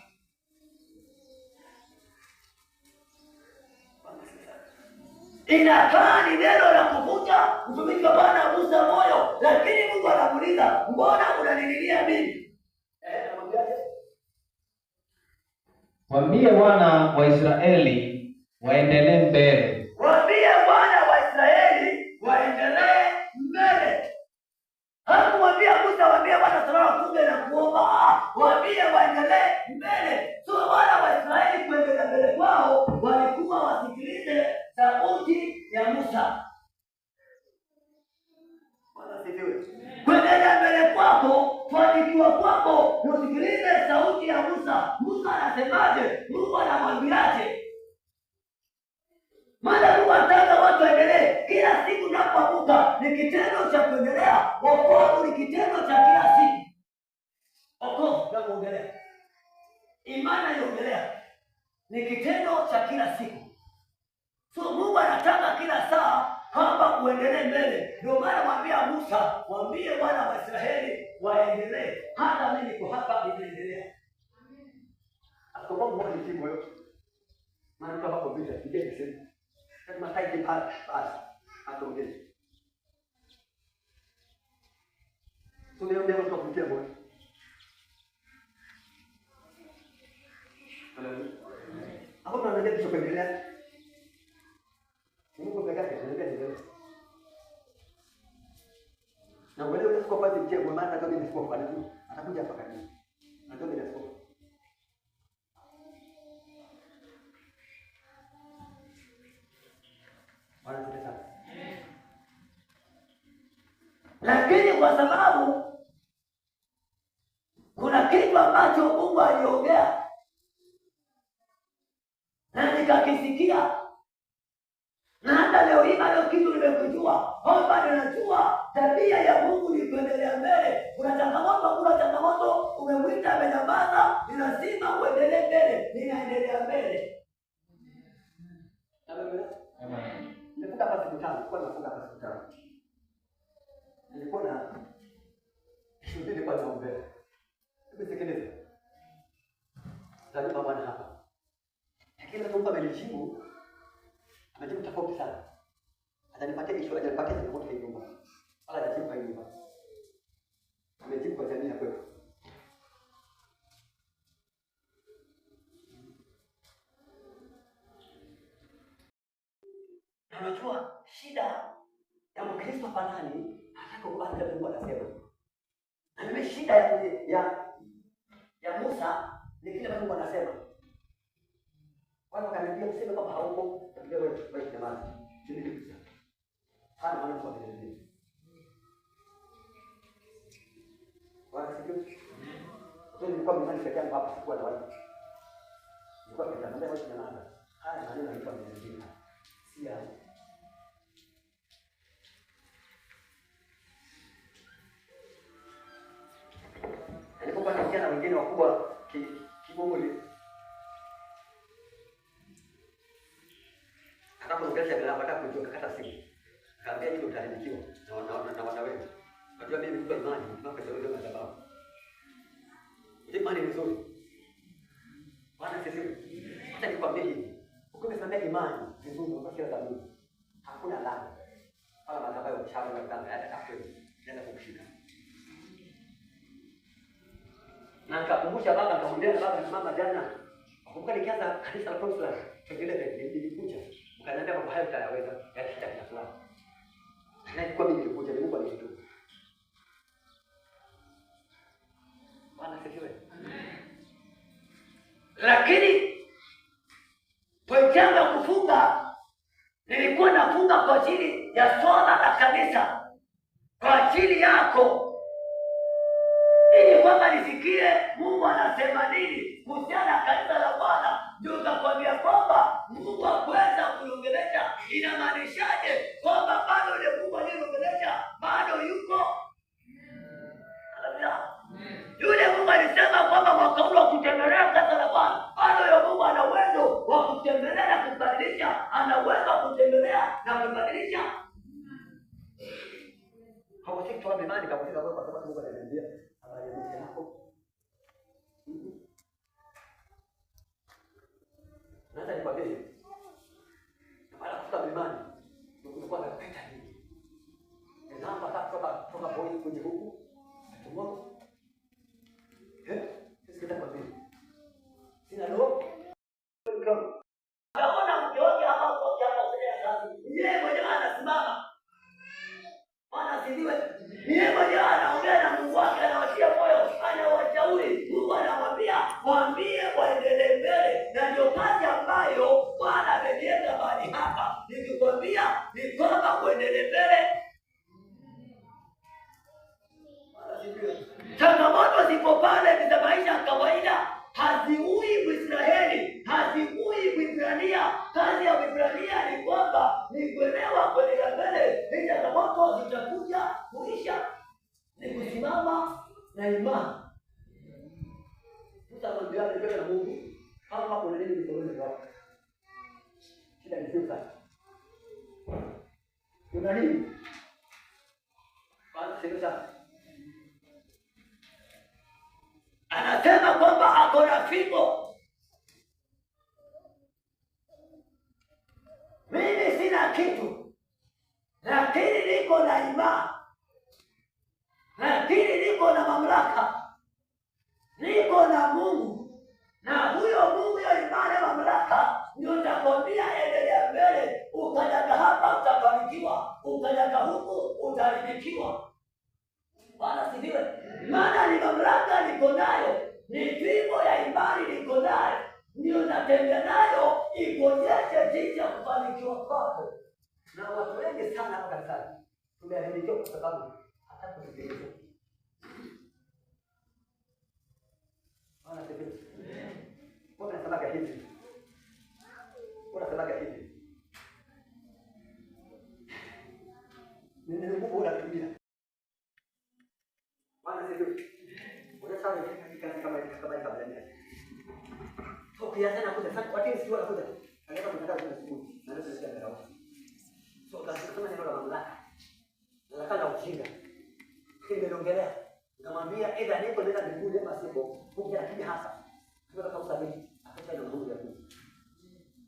Inakaa ni neno la kuvuta mtumishi wa Bwana Musa moyo, lakini Mungu anamuuliza, mbona unanililia mimi? Anamwambiaje? Waambie wana wa Israeli waendelee mbele. Waambie wana wa Israeli waendelee mbele. Hakumwambia Musa waambie wana salama funge na kuomba. Waambie waendelee mbele. So wana wa Israeli kuendelea mbele kwao walikuwa wasikilize sauti ya Musa. Bwana sifiwe. Kuendelea mbele kwako, kufanikiwa kwako, usikilize sauti ya Musa. Musa anasemaje? Mungu anamwambiaje? Maana Mungu anataka watu waendelee. Kila siku unapoamka ni kitendo cha kuendelea. Wokovu ni kitendo cha kila siku. Wokovu na kuendelea. Imani inaendelea. Ni kitendo cha kila siku. So Mungu anataka kila saa kwamba uendelee mbele. Ndio maana mwambia Musa, mwambie wana wa Israeli waendelee. Hata mimi niko hapa ninaendelea. Akopo mmoja ni timu yote. Maana kama kwa vita ndio sisi. Kama taiki pale atongeze. Tunaomba Mungu tukutie moyo. Hapo tunaendelea kuendelea. Mungu pekee yake ndio. Na wewe unasikia kwa nini mtego maana kama ni sikofu atakuja hapa kanisa. Na ndio ni sikofu. Lakini kwa sababu kuna kitu ambacho Mungu aliongea na nikakisikia, na hata leo hii bado kitu nimekujua kwamba ninajua tabia ya Mungu ni kuendelea mbele. Kuna changamoto, umemwita amenyamaza, ni lazima uendelee mbele. Ninaendelea mbele. Amen. Nilikuwa hapa siku tano, nilikuwa na shughuli kwa naombea. Tumetekeleza. Ndio mama hapa. Lakini Mungu amenijibu. Amejibu tofauti sana. Atanipatia kisho, atanipatia tofauti kwa nyumba. Wala hajajibu kwa nyumba. Amejibu kwa jamii kwetu. Unajua shida ya Mkristo hapa nani? Hataka kupata Mungu anasema. Na mimi shida ya Musa ni kile Mungu anasema. Wao wakaniambia useme kama hauko, ndio wewe jamani. Nilikuja. Hana maana kwa vile. Wanasikia? Ndio nilikuwa mimi pekee yangu hapa sikuwa na watu. Nilikuwa pekee yangu watu na nani? Haya maneno yalikuwa yamezidi. Si yangu. Nilipokuwa na wengine wakubwa kibongole. kwa imani, tunapochagua madhabahu. Imani ni nzuri. Bwana sisi. Hata nikwambie hivi. Ukisimamia imani vizuri unapata dhabihu. Hakuna laana. Wala madhabahu ya uchawi na dhambi hata kafiri. Nenda kukushika. Na nikakumbusha baba, nikamwambia baba na mama jana. Kumbuka nikianza kanisa la Conference, nilikuja. Ukaniambia mambo hayo utayaweza, yakisha kitu fulani. Na kwa mimi nilikuja, Mungu alinituma. Bwana asifiwe. Lakini pointi kufunga, nilikuwa nafunga kwa ajili ya swala la kanisa, kwa ajili yako, ili kwamba nisikie Mungu anasema nini kuhusiana na kanisa la Bwana. Ndio utakwambia kwamba Mungu hakuweza kuongelesha. Inamaanishaje? Kwamba bado yule Mungu aliyeongelesha bado yuko. Yule Mungu alisema kwamba mwaka huu wa kutembelea kanisa la Bwana, bado yule Mungu ana uwezo wa kutembelea na kubadilisha, ana uwezo wa kutembelea na kubadilisha. Hawataki kutoa imani kama vile kwa sababu Mungu ananiambia habari yako. Nata nikwambie. Baada ya kutoa imani, kulikuwa na peta hii. Namba kutoka boy kwenye huku. Tumo. Sisi tunakwambia. Sina roho. Naona mke wake hapa kwa kazi. Yeye mwenyewe anasimama. Bwana asifiwe. Yeye mwenyewe anaongea na Mungu wake, anawatia moyo, anawashauri. Mungu anamwambia waambie waendelee mbele, na ndio kazi ambayo Bwana ameniweka mahali hapa. Nikikwambia ni kwamba kuendelee mbele. Changamoto zipo pale, ni za maisha ya kawaida, haziui Mwisraeli, haziui Mwibrania. Kazi ya Mwibrania ni kwamba ni kuelewa kuendelea mbele. Hizi changamoto zitakuja kuisha, ni kusimama na imani. Tutamwambia mbele na Mungu kama kuna nini mikononi mwako. Shida ni sasa. Kuna nini? Bwana sasa anasema kwamba ako na fimbo. Mimi sina kitu, lakini niko na imani, lakini niko na mamlaka, niko na Mungu, na huyo Mungu ya imani na mamlaka ndio nitakwambia endelea mbele. Ukanyaga hapa utafanikiwa, ukanyaga huku utaharibikiwa. Bwana sifiwe. Maana ni mamlaka niko nayo, ni fimbo ya imani niko nayo, ndio natembea nayo ikuonyeshe jinsi ya kufanikiwa kwako. Na watu wengi sana hapa kanisani tumeharibikiwa kwa sababu hata kutekeleza. Bwana sifiwe. Mbona nasemaga hivi? Mbona nasemaga hivi? Ni Mungu anatumia. Bwana sifiwe. Unasema kama Biblia. Ukianza kuja sasa watu sio wanakuja. Anaweza kutaka kusiku. Na ndio sisi ndio. So kama neno la mamlaka. Mamlaka la ujinga. Nimeongelea. Nikamwambia aidha niko nenda mbinguni ama sipo. Kuja akija hapa. Tunataka usafiri. Akacha na Mungu ya Mungu.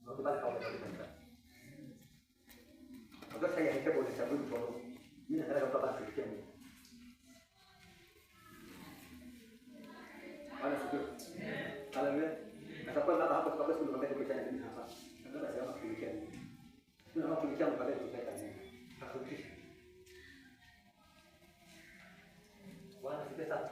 Ndio basi kwa kanisa. Ndio sasa yake kwa sababu tu. Mimi nataka kupata kufikia Mungu. Bwana sifiwe. Haleluya. Atakuwa baba hapo kwa sababu tunataka kufikia nini hapa. Tunataka sema kufikia nini. Tunataka kufikia mpaka tufikie nini. Tafutisha. Bwana sifiwe sana.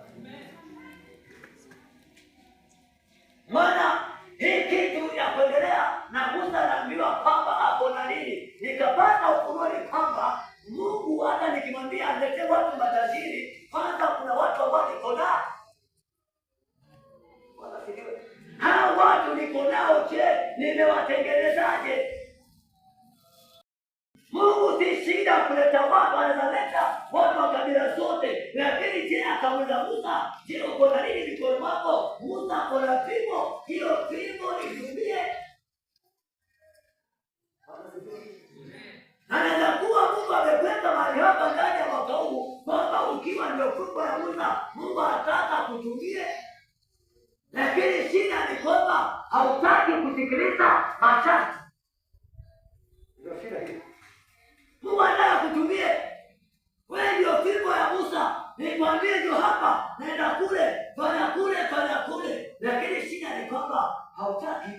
Maana hii kitu ya kuendelea na Musa anaambiwa kwamba hapo na nini. Nikapata ufunuo kwamba Mungu hata nikimwambia alete watu matajiri, kwanza kuna watu ambao niko nao. Hao watu niko nao, je, nimewatengenezaje? Mungu si shida kuleta watu, anazaleta watu wa kabila zote. Lakini je, akamuuliza Musa, je, uko na nini mikononi mwako? Musa ako na fimbo, hiyo fimbo itumie. Anaweza kuwa Mungu amekwenda mahali hapa ndani ya mwaka huu kwamba ukiwa ndio fimbo ya Musa Mungu anataka kutumie, lakini shida ni kwamba hautaki kusikiliza masharti. Ndio shida hii. Mungu anataka kutumie. Wewe ndio fimbo ya Musa. Nikwambie ndio hapa, nenda kule, fanya kule, fanya kule. Lakini shida ni kwamba hautaki.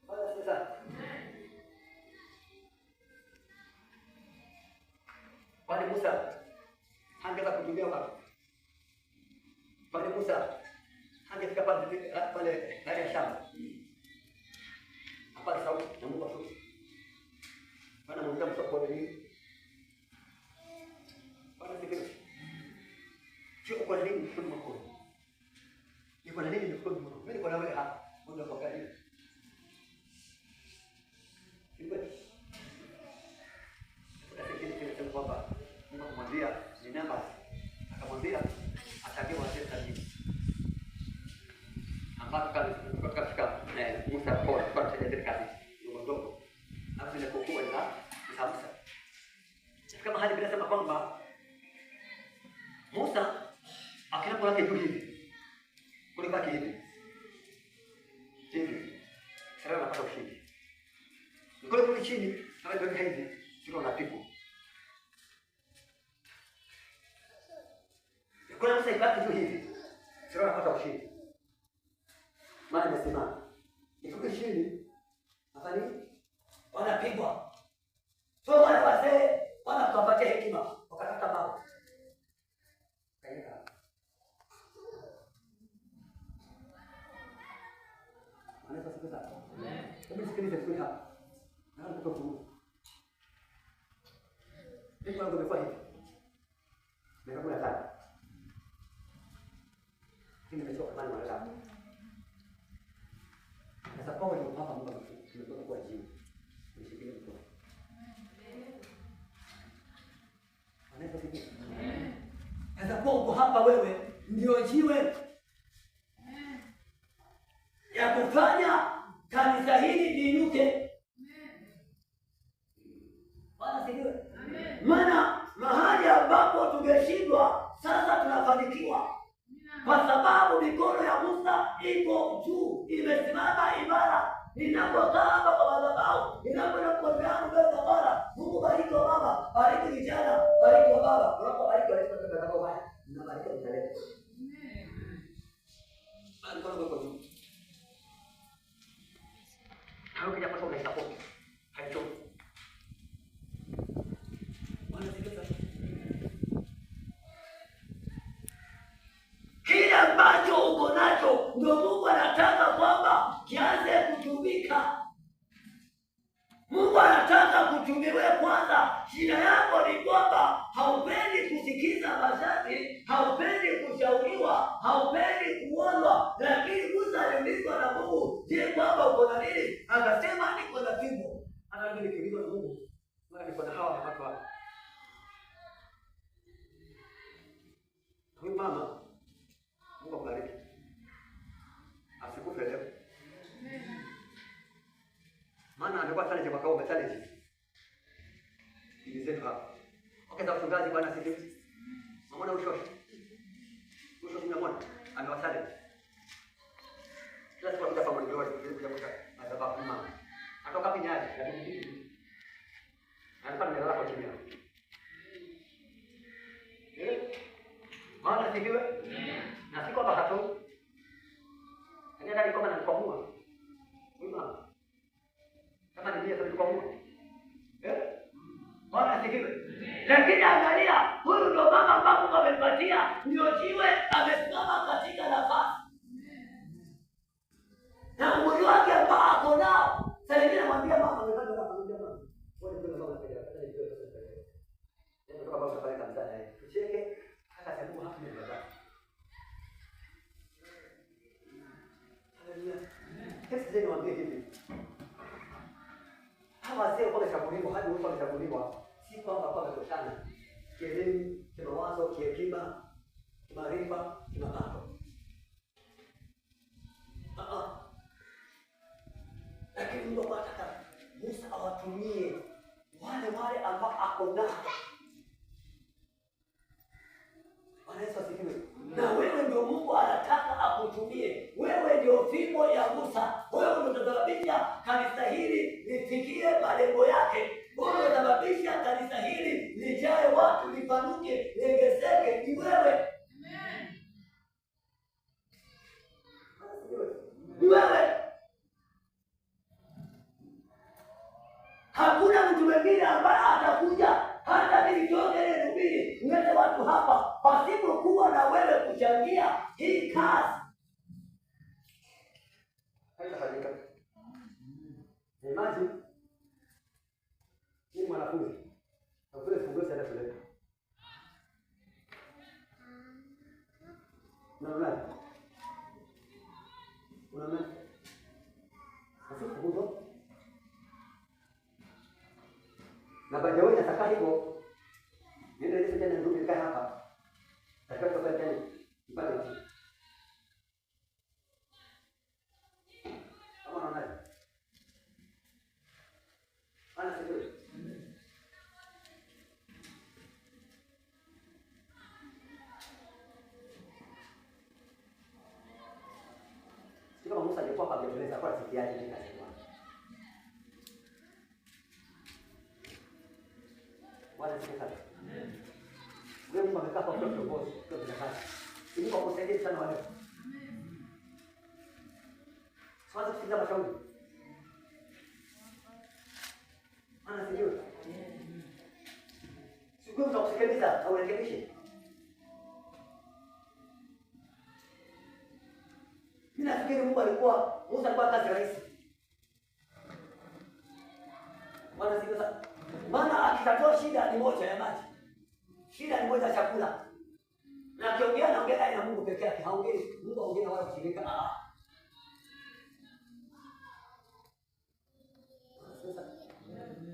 Bwana sasa. Kwani Musa angeweza kutumia wapi? Kwani Musa angefika pale ndani ya shamba? Hapa sauti na Mungu asuti. Bwana Mungu msoko nini? Bwana sikiliza. Sio kwa nini mkono wako? Ni kwa nini mkono wako? Mimi niko na wewe hapa. Mungu kwa karibu. Kwamba Mungu akamwambia ni namba, akamwambia atakiwa waseme sabini, ambapo katika Musa kwa kusaidia kazi ndogo hapo inapokuwa na Musa. Kama hadi bila sema kwamba Musa akinapo lake tu hivi kulibaki hivi sasa anapata ushindi kule chini, na ndio hivi sio unapiku. Kuna Musa ibaki tu hivi. Sio anapata ushindi. Maana nimesema ikupe chini. Afani wanapigwa. Sio wale wazee wanatupatia hekima wakatafuta mambo. Kaika. Anaweza sikiliza. Hebu sikilize vizuri hapa. Na nikupe fungu. Ndio wangu nimefanya hivi. Nimekula sana. Nimechoka bali mara ngapi? Sasa kwa hiyo hapa Mungu tumetoka kwa jiwe. Nishikilie mkono. Anaweza kusikia? Sasa kwa uko hapa wewe ndio jiwe ya kufanya kanisa hili liinuke. Bwana sifiwe. Maana mahali ambapo tumeshindwa sasa tunafanikiwa. Kwa sababu mikono ya Musa iko juu, imesimama imara. Ninapokaa hapa kwa madhabahu, ninapoenda kuombeana mbele za Bwana, Mungu bariki wa mama, bariki vijana, bariki wa baba. Unapobariki waleta kwa madhabahu haya, unabariki mtaleta. Mikono iko juu. Hao kija kwa sababu support. Haichoki. Bwana sikiliza. Kile ambacho uko nacho ndio Mungu anataka kwamba kianze kutumika. Mungu anataka kutumiwe kwanza. Shida yako ni kwamba haupendi kusikiza masharti, haupendi kushauriwa, haupendi kuonwa. Lakini Musa aliulizwa na Mungu, je, kwamba uko na nini? Akasema niko na fimbo. Hata mimi nikiulizwa na Mungu, maana niko na hawa watu hapa. Huyu mama Mungu akubariki. Asikufe leo. Maana alikuwa challenge kwa kaombe challenge. Ili zetu hapa. Okay, sasa mchungaji Bwana sifiwe. Mama na ushosho. Ushosho ni mwana. Amewa challenge. Kila siku anakuja pamoja na watu kuja kuja madhabahu mama. Atoka pinyani na kumdili. Anafanya ndio hapo chini. Maana sifiwe. Na si kwamba hato. Ndio ndani kama anakwamua. Mama. Kama ni yeye atakwamua. Maana sifiwe. Lakini angalia, huyu ndo mama ambapo amepatia ndio jiwe amesimama katika nafasi. Na umri wake ambao ako nao. Sasa hivi namwambia mama amepata na familia mama. Wewe ndio mama pekee. Sasa ndio sasa. Ndio kwa baba pale kabisa naye. Tucheke hata sababu hapo ni baba. Haleluya. Sasa ndio niwaambie hivi. Hawa sio kwa sababu hadi wao wamechaguliwa. Si kwamba kwa kutoshana. Kielimu, kimawazo, kihekima, kimaarifa, kimapato. Lakini Mungu anataka Musa awatumie wale ambao ako nao. pasipokuwa na wewe kuchangia hii kazi haitafanyika. Imagine ni mwanafunzi akule funguo sana shule. Unaona? Sasa funguo na baada ya nataka hivyo ndio ile tena ndio nikaa hapa. Nataka kufanya tena ibada. Kama unaona ana sio kama Musa alikuwa kwa Biblia kwa sikiaje ni kazi yake. Bwana sifa. Wewe Mungu amekaa kwa kiongozi kwa binadamu. Ili kwa kusaidia sana wale. Sasa tukiza mashauri. Ana sijui. Sikuwa mtakusikiliza au rekebishe. Mimi nafikiri Mungu Musa alikuwa kazi rahisi. Bwana siku sasa. Maana akitatua shida ni moja ya maji. Shida ni moja ya chakula. Na akiongea naongea na Mungu peke yake, haongei Mungu aongea wala kushirika.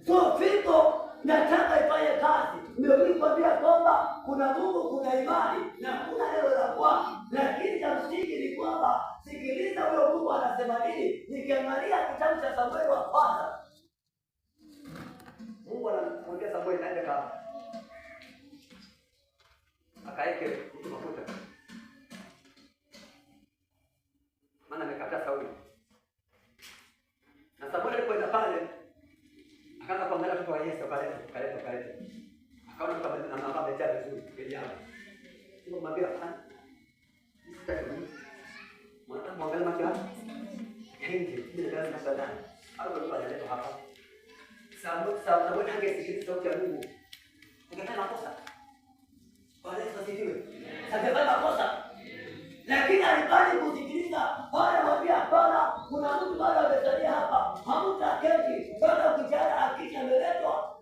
So Filipo nataka ifanye kazi. Nimekuambia kwamba kuna Mungu, kuna imani na kuna neno la Bwana. Lakini cha msingi ni kwamba sikiliza huyo Mungu anasema nini. Nikiangalia kitabu cha Samueli wa kwanza. Mungu anamwambia Samueli aende kama akaeke mtu mafuta. Maana amekataa Sauli. Na Samueli alipoenda pale akaanza kuangalia mtoto wa Yesu kaleta. Akaona kama mama amejaa vizuri kile hapo. Sio mwambie hapana. Mwana mwangalia macho yake. Hingi ile kazi na sadaka. Hapo ndo analeta hapa. Samueli angesikiliza sauti ya Mungu. Ungefanya makosa. Bwana asifiwe. Angefanya makosa. Lakini alibali kusikiliza. Bwana mwambia hapana, kuna mtu bado amesalia hapa. Hamtaketi. Bwana kijana akisha ameletwa.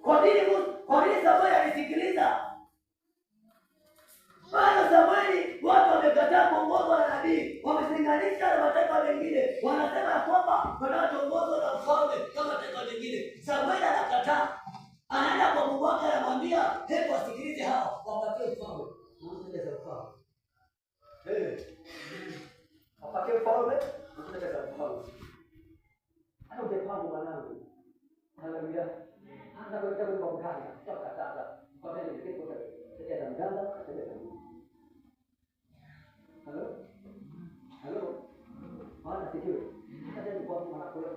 Kwa nini Samueli alisikiliza? Bwana Samueli watu wamekataa kuongozwa na nabii. Wamesinganisha na mataifa mengine. Wanasema kwamba wanaongozwa na mfalme kama mataifa mengine. Samueli anakataa. Anaenda kwa Mungu wake anamwambia, "Hebu wasikilize hao, wapatie ufalme." Mwanzo za ufalme. Wapatie ufalme, mwanzo za ufalme. Hata ungepanga mwanangu. Haleluya. Hata kwa kitabu cha Mkanda, tutakataa. Kwa vile ni kitu cha mganga, Halo? Bwana sikiwe. Hata ni kwa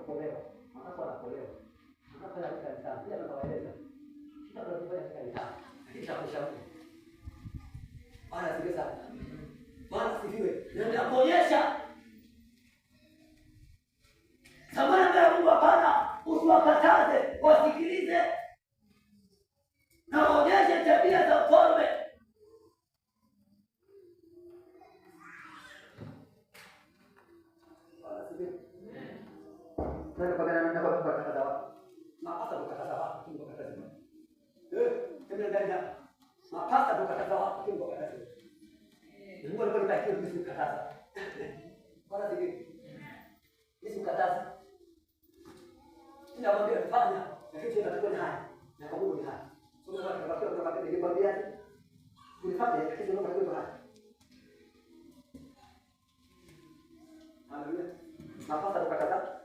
kuolewa. Anafanya kanisa. Pia anawaeleza. Kufanya kanisa. Kisha kushauri. Bwana sikiwe sana. Bwana sikiwe. Ndio kuonyesha. Samana mbele Mungu hapana, usiwakataze, wasikilize. Na waonyeshe tabia za ufalme. Ndio kwa maana ndio kwa kata watu. Mapasa kukataza watu kingo kataza. Kama ndani hapa. Mapasa kukataza watu kingo kataza. Mungu alikuwa anataka kitu kukataza. Bwana sikiwe. Yesu kataza. Ndio mwambie fanya, lakini tunatakiwa ni haya. Na kwa Mungu ni haya. Sio kama tunatakiwa kutoka ile kwambia tulifanya lakini tunatakiwa haya. Haleluya. Mapasa kukataza.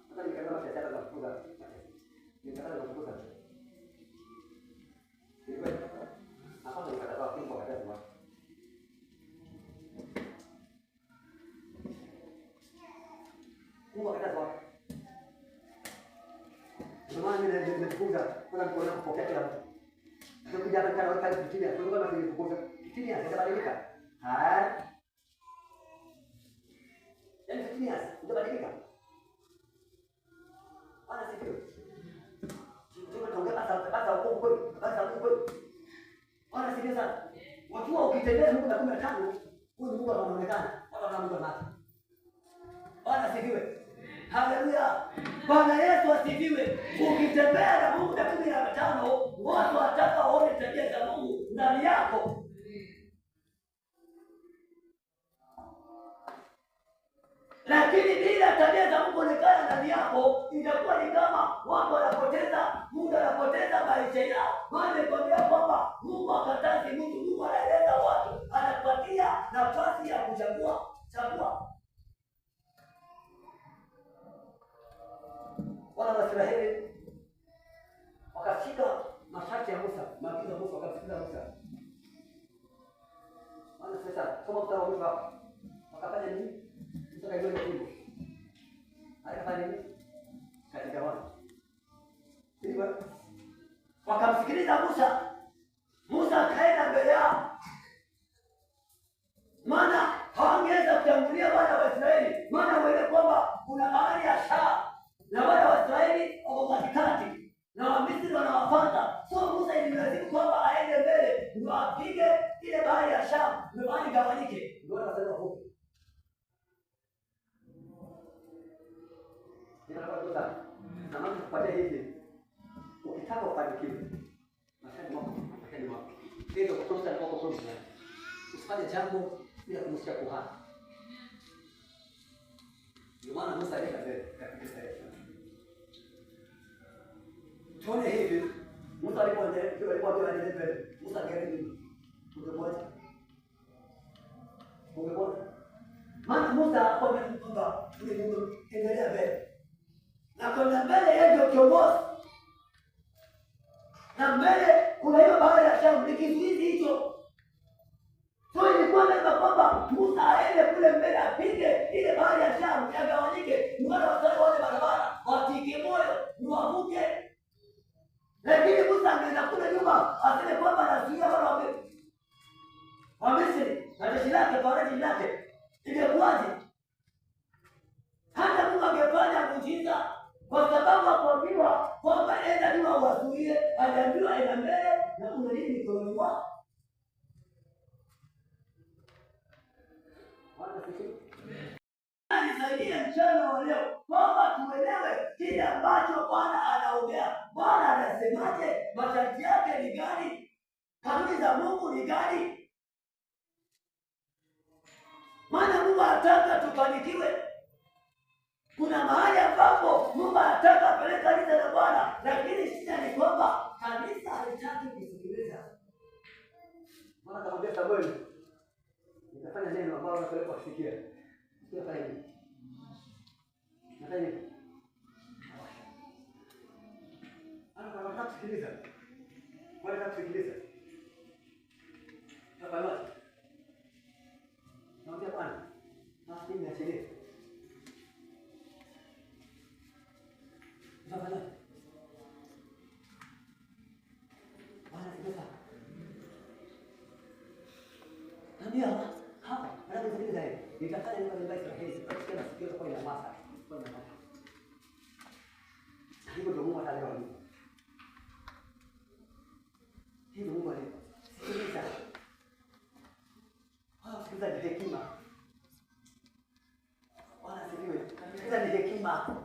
Hata nikasema biashara za kuuza. Nikataka kuuza. Ndio. Hapa nikataka kimbo kataza. Mungu akataza watu. Ndio maana nimejifunza kuna kuona kupokea kila mtu. Ndio kijana kana wakati kutimia, kwa sababu nilipokuza kutimia itabadilika. Yaani kutimia itabadilika. Bwana sifiwe. ukitembea Mungu na 15, huyu Mungu anaonekana hata kama mtu anataka. Bwana asifiwe. Haleluya. Bwana Yesu asifiwe. Ukitembea na Mungu na 15, watu wataka waone tabia za Mungu ndani yako. Lakini bila tabia za Mungu kuonekana ndani yako, itakuwa ni kama watu wanapoteza muda, wanapoteza maisha yao. Maana nikwambia kwamba Mungu akatazi mtu, Mungu anaeleza watu, anapatia nafasi ya kuchagua. Wana wa Israeli wakashika masharti ya Musa, maagizo ya Musa, wakamsikiza Musa. Maana sasa kama mtaona wakafanya nini? Musa kaijua hivyo. Akafanya nini? Katika wana. Hivyo wakamsikiliza Musa. Musa akaenda mbele yao. Maana hawangeweza kutangulia wana wa Israeli. Maana wale kwamba kuna bahari ya Shamu na wana wa Israeli wako katikati na Wamisri wanawafuata. So Musa ililazimu kwamba aende mbele ndio apige ile bahari ya Shamu, ndio bahari gawanyike. Ndio wanasema huko. Na mama kupatia hivi. Ukitaka ufanikiwe, mashauri wako. Ndio kutoka kwa kutoka. Usifanye jambo bila kumsikia kuhani. Ndio maana Musa alienda mbele katika Israeli. Tuone hivi, Musa alikuwa mbele. Musa gani? Ungepona. Maana Musa akwambia kwamba Mungu endelea mbele. Na kwa mbele yeye ndio kiongozi. Na mbele kuna hiyo bahari ya Shamu, ni kizuizi hicho. So ilikuwa lazima kwamba Musa aende kule mbele apige ile bahari ya Shamu yagawanyike. Ni wale wasali wale barabara, watike moyo, ni wavuke. Lakini Musa angeenda kule nyuma, aseme kwamba anazuia wale wa Misri, na jeshi lake, jeshi lake. Ingekuwaje? Hata Mungu angefanya muujiza kwa sababu hakuambiwa kwamba enda nyuma uwazuie, aliambiwa enda mbele na kuna nini mikononi mwako. Nisaidie mchana wa leo kwamba tuelewe kile ambacho Bwana anaongea. Bwana anasemaje? Masharti yake ni gani? Kanuni za Mungu ni gani? Maana Mungu anataka tufanikiwe. Kuna mahali ambapo Mungu anataka apeleke kanisa la Bwana, lakini shida ni kwamba kanisa halitaki kusikiliza. Bwana akamwambia Samueli, nitafanya neno ambalo unapeleka kusikia. Sio faida. Nafanya nini? Anataka kusikiliza. Bwana kusikiliza. Tafadhali. Naambia Bwana, nasi niachie. Tafadhali. Bwana sikiliza. Naambia hapa, baada ya kusikiliza hivi, nitafanya nini kwa Israeli? Kwa sikio kwa ile masa. Kwa ile masa. Hivyo ndio Mungu ataelewa nini. Hivyo Mungu anaelewa. Sikiliza. Sikiliza ni hekima. Bwana asifiwe. Sikiliza ni hekima.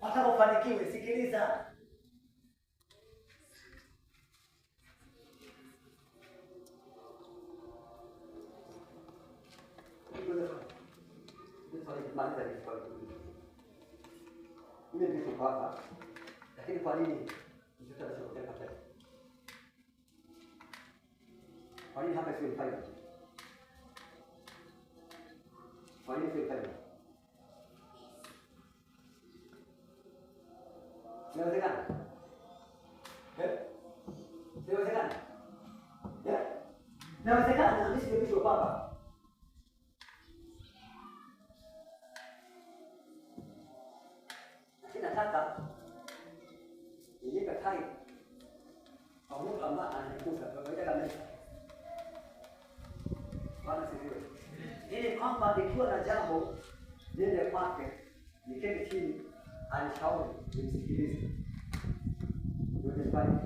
Wataka ufanikiwe, sikiliza. Mimi niko hapa. Lakini kwa nini? Kwa nini hapa sio faida? Kwa nini sio faida? Inawezekana? Inawezekana? Inawezekana, mimi sio kitu baba. Nataka niweke tai kwa mtu ambaye ananikuza kwa kawaida kabisa. Bwana sifiwe. Ili kwamba nikiwa na jambo niende kwake, niketi chini, anishauri, nimsikilize. Ndio nifanye.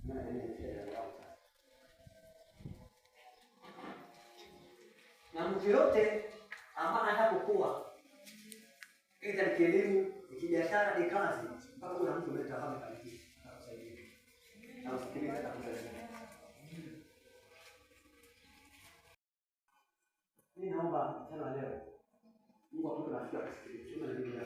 Maana ni shida yangu. mtu yote ambaye anataka kukua, aidha ni kielimu, ni kibiashara, ni kazi, mpaka kuna mtu ametafahamu kabisa atakusaidia. Na usikilize atakusaidia. Mimi naomba mchana leo Mungu akupe rafiki akusikilize.